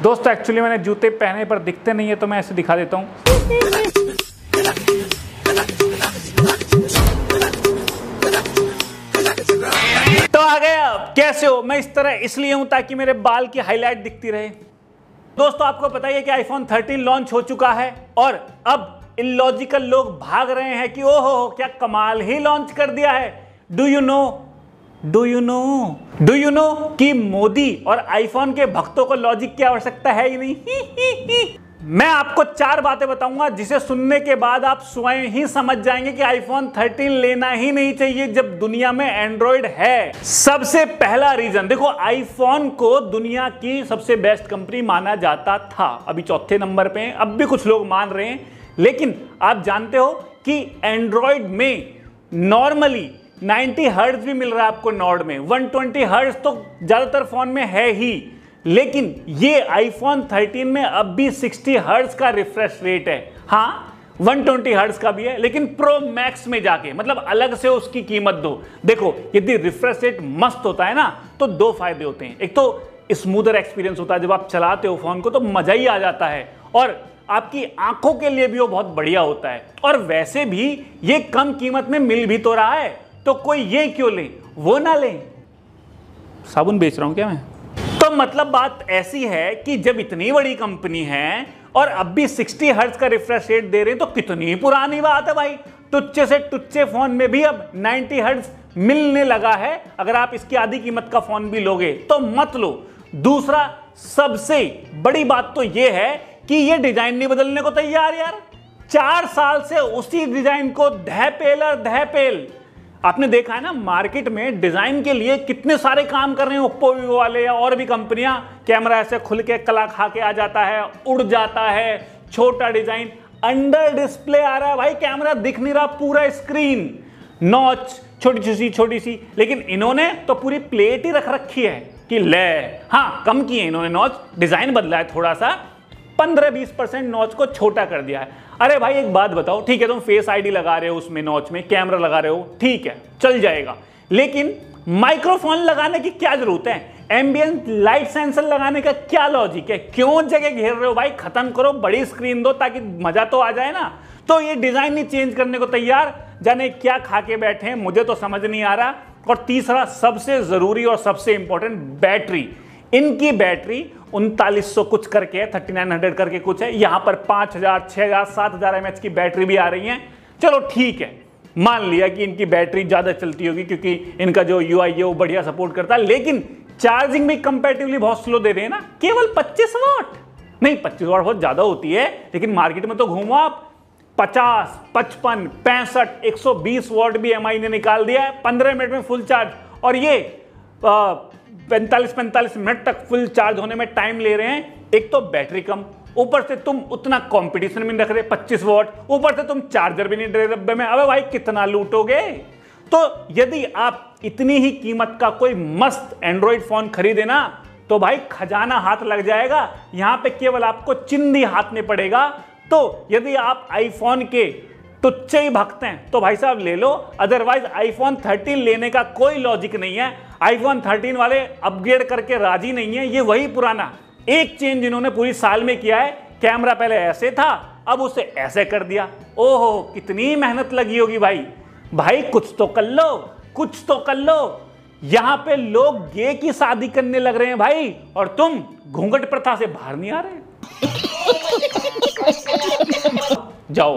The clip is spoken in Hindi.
दोस्तों एक्चुअली मैंने जूते पहने पर दिखते नहीं है तो मैं ऐसे दिखा देता हूं। तो आ गए, अब कैसे हो? मैं इस तरह इसलिए हूं ताकि मेरे बाल की हाईलाइट दिखती रहे। दोस्तों आपको पता ही है कि आईफोन 13 लॉन्च हो चुका है और अब इलॉजिकल लोग भाग रहे हैं कि ओहो क्या कमाल ही लॉन्च कर दिया है। डू यू नो कि मोदी और आईफोन के भक्तों को लॉजिक की आवश्यकता है ही नहीं। मैं आपको 4 बातें बताऊंगा जिसे सुनने के बाद आप स्वयं ही समझ जाएंगे कि आईफोन 13 लेना ही नहीं चाहिए जब दुनिया में एंड्रॉइड है। सबसे पहला रीजन देखो, आईफोन को दुनिया की सबसे बेस्ट कंपनी माना जाता था, अभी चौथे नंबर पे, अब भी कुछ लोग मान रहे हैं। लेकिन आप जानते हो कि एंड्रॉइड में नॉर्मली 90 हर्ट्ज भी मिल रहा है आपको, नॉर्ड में 120 हर्ट्ज तो ज्यादातर फोन में है ही, लेकिन ये आईफोन 13 में अब भी 60 हर्ट्ज का रिफ्रेश रेट है। हाँ 120 हर्ट्ज का भी है, लेकिन प्रो मैक्स में जाके मतलब अलग से उसकी कीमत दो। देखो यदि रिफ्रेश रेट मस्त होता है ना तो 2 फायदे होते हैं। एक तो स्मूदर एक्सपीरियंस होता है, जब आप चलाते हो फोन को तो मजा ही आ जाता है, और आपकी आंखों के लिए भी वो बहुत बढ़िया होता है। और वैसे भी ये कम कीमत में मिल भी तो रहा है, तो कोई ये क्यों ले, वो ना ले। साबुन बेच रहा हूं क्या मैं? तो मतलब बात ऐसी है कि जब इतनी बड़ी कंपनी है और अब भी 60 हर्ट्ज का रिफ्रेश रेट दे रहे हैं तो कितनी पुरानी बात है भाई। टुच्चे से टुच्चे फोन में भी अब 90 हर्ट्ज मिलने लगा है। अगर आप इसकी आधी कीमत का फोन भी लोगे तो मत लो। दूसरा सबसे बड़ी बात तो यह है कि ये डिजाइन नहीं बदलने को तैयार यार। 4 साल से उसी डिजाइन को धैपेल और धैपेल। आपने देखा है ना मार्केट में डिजाइन के लिए कितने सारे काम कर रहे हैं ओप्पो वीवो वाले या और भी कंपनियां। कैमरा ऐसे खुल के कला खा के आ जाता है, उड़ जाता है, छोटा डिजाइन, अंडर डिस्प्ले आ रहा है भाई, कैमरा दिख नहीं रहा, पूरा स्क्रीन, नॉच छोटी सी। लेकिन इन्होंने तो पूरी प्लेट ही रख रखी है कि ले। हाँ कम किए इन्होंने नॉच, डिजाइन बदला है थोड़ा सा, 15-20% नॉच को छोटा कर दिया है। अरे भाई एक बात बताओ, ठीक है तुम फेस आईडी लगा रहे हो उसमें, नॉच में कैमरा लगा रहे हो, ठीक है चल जाएगा, लेकिन माइक्रोफोन लगाने की क्या जरूरत है? एम्बियंट लाइट सेंसर लगाने का क्या लॉजिक है? क्यों जगह घेर रहे हो भाई? खत्म करो, बड़ी स्क्रीन दो ताकि मजा तो आ जाए ना। तो ये डिजाइन नहीं चेंज करने को तैयार, जाने क्या खा के बैठे हैं, मुझे तो समझ नहीं आ रहा। और तीसरा सबसे जरूरी और सबसे इंपॉर्टेंट, बैटरी। इनकी बैटरी 3900 कुछ करके है, 3900 करके कुछ है, यहां पर 5000, 6000, 7000 mAh की बैटरी भी आ रही है। चलो ठीक है, मान लिया कि इनकी बैटरी ज्यादा चलती होगी क्योंकि इनका जो UI है वो बढ़िया सपोर्ट करता है, लेकिन चार्जिंग भी कंपैरेटिवली बहुत स्लो दे रहे हैं ना, केवल 25 वाट। नहीं 25 वाट बहुत ज्यादा होती है, लेकिन मार्केट में तो घूमो आप, 50, 55, 65, 120 वाट भी MI ने निकाल दिया है 15 मिनट में फुल चार्ज। और ये 45 मिनट तक फुल चार्ज होने में टाइम ले रहे हैं। एक तो बैटरी कम, ऊपर से तुम उतना कंपटीशन भी नहीं रख रहे, 25 वाट, ऊपर से तुम चार्जर भी नहीं दे रहे डब्बे में। अबे भाई कितना लूटोगे? तो यदि आप इतनी ही कीमत का कोई मस्त एंड्रॉइड फोन खरीदे ना तो भाई खजाना हाथ लग जाएगा, यहां पे केवल आपको चिंदी हाथ में पड़ेगा। तो यदि आप आईफोन के तुच्चे ही भक्त हैं तो भाई साहब ले लो, अदरवाइज आईफोन 13 लेने का कोई लॉजिक नहीं है। आईफोन 13 वाले अपग्रेड करके राजी नहीं है, ये वही पुराना। एक चेंज इन्होंने पूरी साल में किया है, कैमरा पहले ऐसे था अब उसे ऐसे कर दिया। ओहो कितनी मेहनत लगी होगी भाई कुछ तो कर लो, कुछ तो कर लो। यहां पे लोग गे की शादी करने लग रहे हैं भाई, और तुम घूंघट प्रथा से बाहर नहीं आ रहे। जाओ।